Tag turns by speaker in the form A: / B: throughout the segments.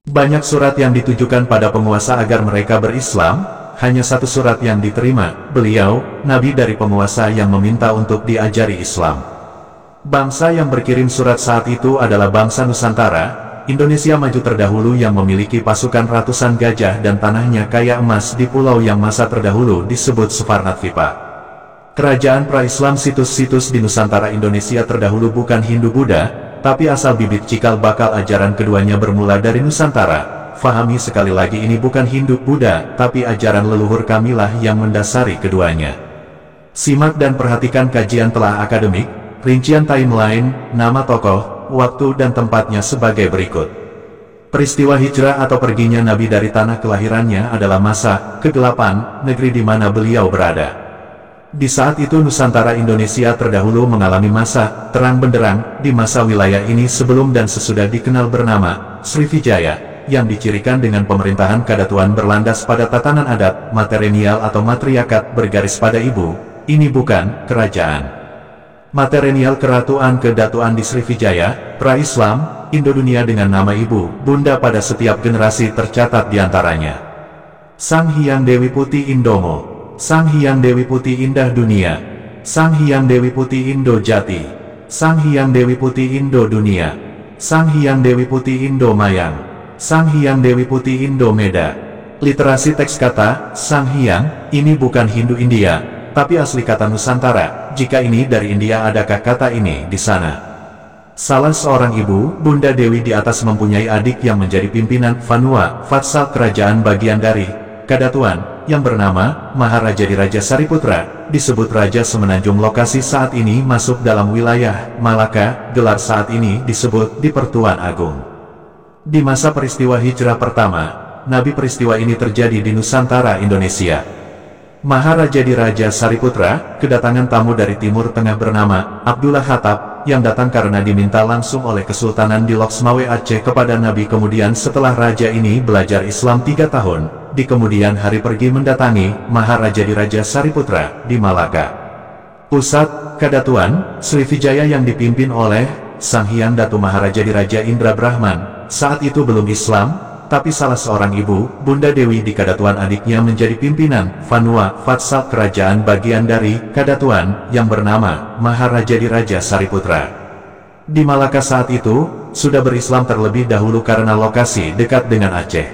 A: Banyak surat yang ditujukan pada penguasa agar mereka berislam, hanya satu surat yang diterima, beliau, nabi dari penguasa yang meminta untuk diajari Islam. Bangsa yang berkirim surat saat itu adalah bangsa Nusantara, Indonesia maju terdahulu yang memiliki pasukan ratusan gajah dan tanahnya kaya emas di pulau yang masa terdahulu disebut Suvarnatvipa. Kerajaan pra-Islam situs-situs di Nusantara Indonesia terdahulu bukan Hindu-Buddha, tapi asal bibit cikal bakal ajaran keduanya bermula dari Nusantara. Fahami sekali lagi ini bukan Hindu-Buddha, tapi ajaran leluhur kamilah yang mendasari keduanya. Simak dan perhatikan kajian telah akademik, rincian timeline, nama tokoh, waktu dan tempatnya sebagai berikut. Peristiwa hijrah atau perginya Nabi dari tanah kelahirannya adalah masa kegelapan negeri di mana beliau berada. Di saat itu Nusantara Indonesia terdahulu mengalami masa terang benderang. Di masa wilayah ini sebelum dan sesudah dikenal bernama Sriwijaya, yang dicirikan dengan pemerintahan kadatuan berlandas pada tatanan adat matrilineal atau matriarkat bergaris pada ibu. Ini bukan kerajaan matrilineal keratuan kedatuan di Sriwijaya, pra-Islam, Indodunia dengan nama ibu, bunda pada setiap generasi tercatat diantaranya. Sang Hyang Dewi Putih Indomo, Sang Hyang Dewi Putih Indah Dunia, Sang Hyang Dewi Putih Indo Jati, Sang Hyang Dewi Putih Indo Dunia, Sang Hyang Dewi Putih Indo Mayang, Sang Hyang Dewi Putih Indo Meda. Literasi teks kata, Sang Hyang, ini bukan Hindu-India, tapi asli kata Nusantara. Jika ini dari India, adakah kata ini di sana? Salah seorang ibu, Bunda Dewi di atas mempunyai adik yang menjadi pimpinan Vanua, Vatsal kerajaan bagian dari Kadatuan, yang bernama Maharaja Diraja Sariputra, disebut Raja Semenanjung. Lokasi saat ini masuk dalam wilayah Malaka, gelar saat ini disebut di Pertuan Agung. Di masa peristiwa hijrah pertama, Nabi peristiwa ini terjadi di Nusantara Indonesia. Maharaja Diraja Sariputra, kedatangan tamu dari Timur Tengah bernama Abdullah Khattab, yang datang karena diminta langsung oleh Kesultanan di Loksmawe Aceh kepada Nabi. Kemudian setelah raja ini belajar Islam 3 tahun, di kemudian hari pergi mendatangi Maharaja Diraja Sariputra di Malaka. Pusat Kadatuan Sriwijaya yang dipimpin oleh Sang Hyang Datu Maharaja Diraja Indra Brahman, saat itu belum Islam, tapi salah seorang ibu, Bunda Dewi di Kadatuan adiknya menjadi pimpinan Vanua Vatsal kerajaan bagian dari Kadatuan yang bernama Maharaja Diraja Sariputra. Di Malaka saat itu, sudah berislam terlebih dahulu karena lokasi dekat dengan Aceh.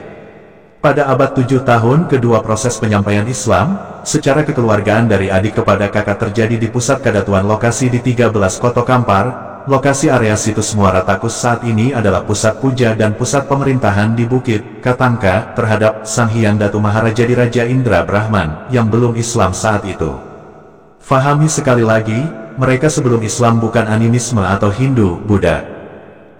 A: Pada abad 7 tahun kedua proses penyampaian Islam, secara kekeluargaan dari adik kepada kakak terjadi di pusat Kadatuan lokasi di 13 Koto Kampar. Lokasi area situs Muara Takus saat ini adalah pusat puja dan pusat pemerintahan di Bukit Katangka terhadap Sang Hyang Datu Maharaja Diraja Indra Brahman yang belum Islam saat itu. Fahami sekali lagi, mereka sebelum Islam bukan animisme atau Hindu-Buddha.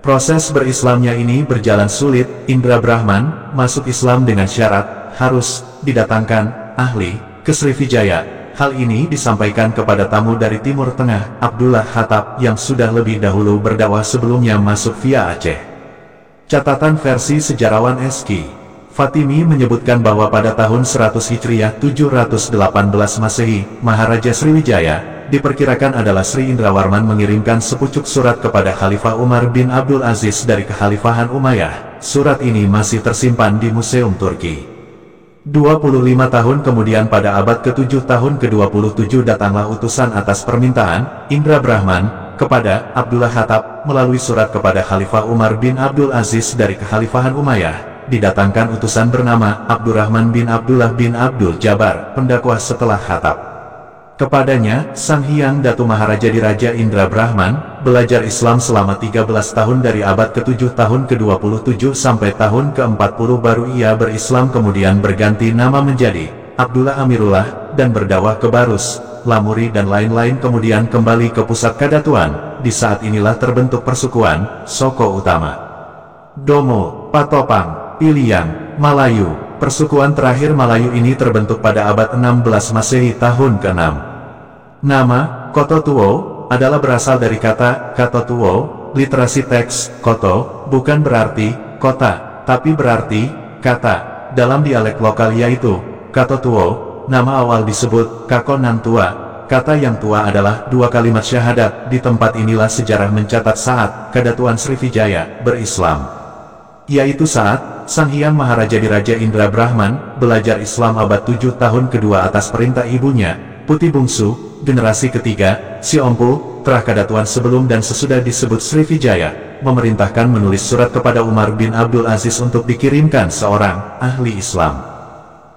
A: Proses berislamnya ini berjalan sulit. Indra Brahman masuk Islam dengan syarat harus didatangkan ahli ke Sriwijaya. Hal ini disampaikan kepada tamu dari Timur Tengah, Abdullah Khattab, yang sudah lebih dahulu berdakwah sebelumnya masuk via Aceh. Catatan versi sejarawan Eski Fatimi menyebutkan bahwa pada tahun 100 Hijriah 718 Masehi, Maharaja Sriwijaya, diperkirakan adalah Sri Indrawarman mengirimkan sepucuk surat kepada Khalifah Umar bin Abdul Aziz dari Kekhalifahan Umayyah. Surat ini masih tersimpan di Museum Turki. 25 tahun kemudian pada abad ke-7 tahun ke-27 datanglah utusan atas permintaan Indra Brahman kepada Abdullah Khattab melalui surat kepada Khalifah Umar bin Abdul Aziz dari Kekhalifahan Umayyah. Didatangkan utusan bernama Abdurrahman bin Abdullah bin Abdul Jabbar, pendakwah setelah Khattab. Kepadanya, Sang Hyang Datu Maharaja Diraja Indra Brahman belajar Islam selama 13 tahun dari abad ke-7 tahun ke-27 sampai tahun ke-40 baru ia berislam, kemudian berganti nama menjadi Abdullah Amirullah dan berdakwah ke Barus, Lamuri dan lain-lain, kemudian kembali ke pusat Kadatuan. Di saat inilah terbentuk persukuan Soko Utama, Domo, Patopang, Piliang, Malayu. Persukuan terakhir Malayu ini terbentuk pada abad 16 Masehi tahun ke-6. Nama Koto Tuo adalah berasal dari kata Kato Tuo. Literasi teks Koto bukan berarti kota, tapi berarti kata dalam dialek lokal, yaitu Kato Tuo. Nama awal disebut Kakonan Tua. Kata yang tua adalah dua kalimat syahadat. Di tempat inilah sejarah mencatat saat Kadatuan Sriwijaya berislam. Yaitu saat Sang Hyang Maharaja Diraja Indra Brahman belajar Islam abad 7 tahun kedua atas perintah ibunya, Putih Bungsu, generasi ketiga, si Ompu, Trahkadatuan sebelum dan sesudah disebut Srivijaya, memerintahkan menulis surat kepada Umar bin Abdul Aziz untuk dikirimkan seorang ahli Islam.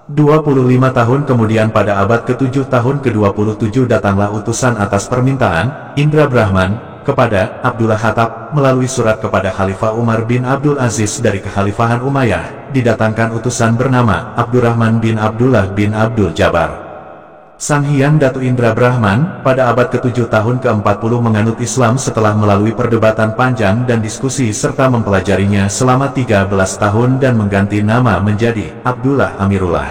A: 25 tahun kemudian pada abad ke-7 tahun ke-27 datanglah utusan atas permintaan Indra Brahman kepada Abdullah Khattab melalui surat kepada Khalifah Umar bin Abdul Aziz dari Kekhalifahan Umayyah, didatangkan utusan bernama Abdurrahman bin Abdullah bin Abdul Jabbar. Sang Hyang Datu Indra Brahman pada abad ke-7 tahun ke-40 menganut Islam setelah melalui perdebatan panjang dan diskusi serta mempelajarinya selama 13 tahun dan mengganti nama menjadi Abdullah Amirullah.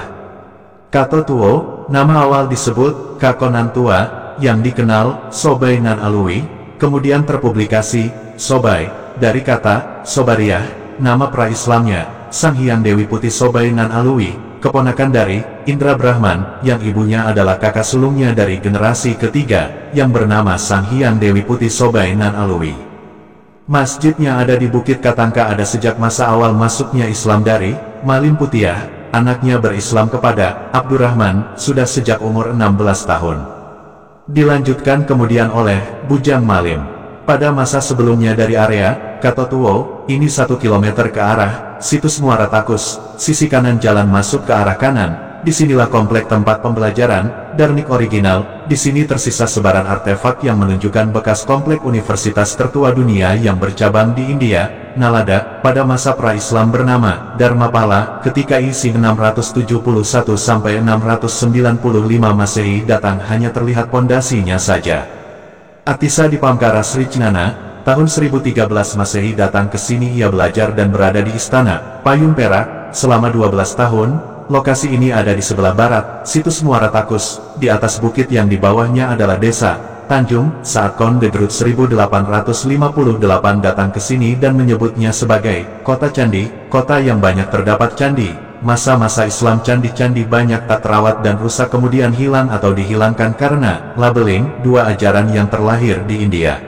A: Kato Tuo, nama awal disebut Kakonan Tua, yang dikenal Sobai Nan Alui, kemudian terpublikasi Sobai, dari kata Sobariyah, nama pra-Islamnya, Sang Hyang Dewi Putih Sobai Nan Alui, keponakan dari Indra Brahman, yang ibunya adalah kakak sulungnya dari generasi ketiga, yang bernama Sang Hyang Dewi Putih Sobai Nan Alui. Masjidnya ada di Bukit Katangka ada sejak masa awal masuknya Islam dari Malim Putiah, anaknya berislam kepada Abdurrahman, sudah sejak umur 16 tahun. Dilanjutkan kemudian oleh Bujang Malim. Pada masa sebelumnya dari area Katotuo, ini 1 km ke arah situs Muara Takus, sisi kanan jalan masuk ke arah kanan. Disinilah komplek tempat pembelajaran Darnik original. Di sini tersisa sebaran artefak yang menunjukkan bekas komplek universitas tertua dunia yang bercabang di India, Nalanda, pada masa pra-Islam bernama Dharmapala, ketika isi 671 sampai 695 Masehi datang hanya terlihat pondasinya saja. Atisa di Pamkara Sri Cnana, tahun 1013 Masehi datang ke sini. Ia belajar dan berada di istana Payung Perak selama 12 tahun. Lokasi ini ada di sebelah barat situs Muara Takus, di atas bukit yang di bawahnya adalah desa Tanjung. Saat Konde Grut 1858 datang ke sini dan menyebutnya sebagai kota candi, kota yang banyak terdapat candi. Masa-masa Islam candi-candi banyak tak terawat dan rusak kemudian hilang atau dihilangkan karena labeling, dua ajaran yang terlahir di India.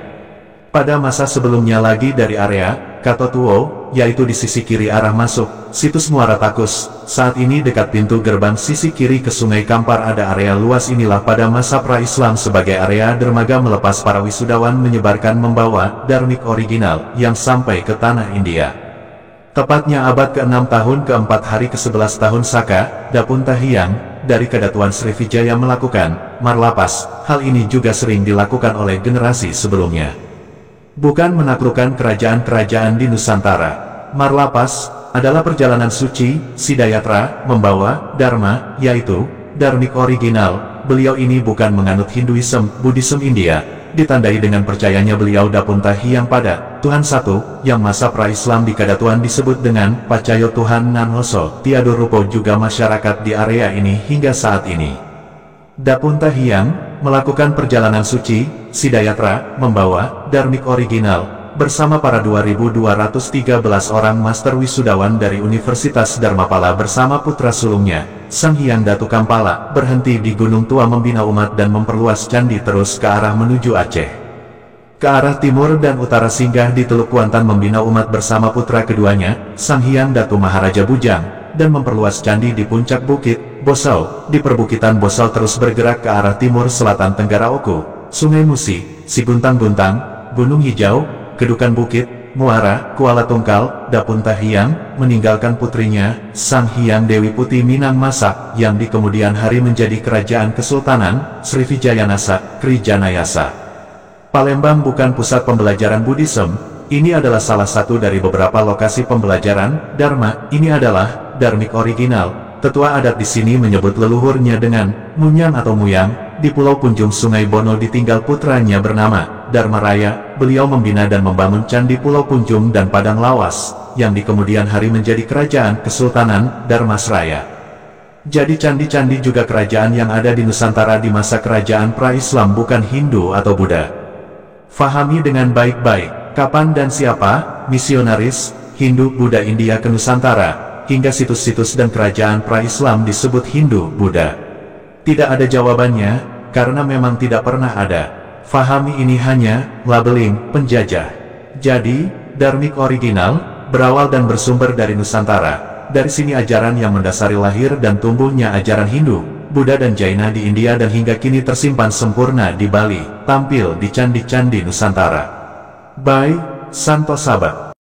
A: Pada masa sebelumnya lagi dari area Katotuo, yaitu di sisi kiri arah masuk situs Muara Takus, saat ini dekat pintu gerbang sisi kiri ke Sungai Kampar ada area luas. Inilah pada masa pra-Islam sebagai area dermaga melepas para wisudawan menyebarkan membawa Dharnik original yang sampai ke tanah India. Tepatnya abad ke-6 tahun ke-4 hari ke-11 tahun Saka, Dapunta Hyang, dari Kedatuan Srivijaya melakukan marlapas. Hal ini juga sering dilakukan oleh generasi sebelumnya. Bukan menaklukkan kerajaan-kerajaan di Nusantara. Marlapas adalah perjalanan suci, Sidayatra, membawa Dharma, yaitu Dharnik original. Beliau ini bukan menganut Hinduisme, Buddhisme India, ditandai dengan percayanya beliau Dapunta Hyang pada Tuhan satu, yang masa pra-Islam di Kadatuan disebut dengan Pacayo Tuhan Nan Hoso, tiada rupa juga masyarakat di area ini hingga saat ini. Dapunta Hyang melakukan perjalanan suci, Sidayatra, membawa Dharnik original, bersama para 2.213 orang master wisudawan dari Universitas Dharmapala bersama putra sulungnya, Sang Hyang Datu Kampala, berhenti di Gunung Tua membina umat dan memperluas candi terus ke arah menuju Aceh. Ke arah timur dan utara singgah di Teluk Kuantan membina umat bersama putra keduanya, Sang Hyang Datu Maharaja Bujang, dan memperluas candi di puncak bukit Bosau. Di perbukitan Bosau terus bergerak ke arah timur selatan Tenggara Oku, Sungai Musi, Siguntang-Guntang, Gunung Hijau, Kedukan Bukit, Muara, Kuala Tungkal. Dapunta Hyang meninggalkan putrinya, Sang Hyang Dewi Putih Minang Masak, yang di kemudian hari menjadi kerajaan Kesultanan Srivijayanasa, Krijanayasa. Palembang bukan pusat pembelajaran Buddhisme. Ini adalah salah satu dari beberapa lokasi pembelajaran Dharma. Ini adalah Dharnik original. Tetua adat di sini menyebut leluhurnya dengan Munyang atau Muyang. Di Pulau Punjung Sungai Bono ditinggal putranya bernama Dharma Raya. Beliau membina dan membangun candi Pulau Punjung dan Padang Lawas, yang di kemudian hari menjadi kerajaan Kesultanan Dharmasraya. Jadi candi-candi juga kerajaan yang ada di Nusantara di masa kerajaan pra-Islam, bukan Hindu atau Buddha. Fahami dengan baik-baik kapan dan siapa misionaris Hindu Buddha India ke Nusantara, hingga situs-situs dan kerajaan pra-Islam disebut Hindu Buddha. Tidak ada jawabannya, karena memang tidak pernah ada. Fahami ini hanya labeling penjajah. Jadi, Dharnik original berawal dan bersumber dari Nusantara. Dari sini ajaran yang mendasari lahir dan tumbuhnya ajaran Hindu, Buddha dan Jaina di India dan hingga kini tersimpan sempurna di Bali, tampil di candi-candi Nusantara. By Santo Sabah.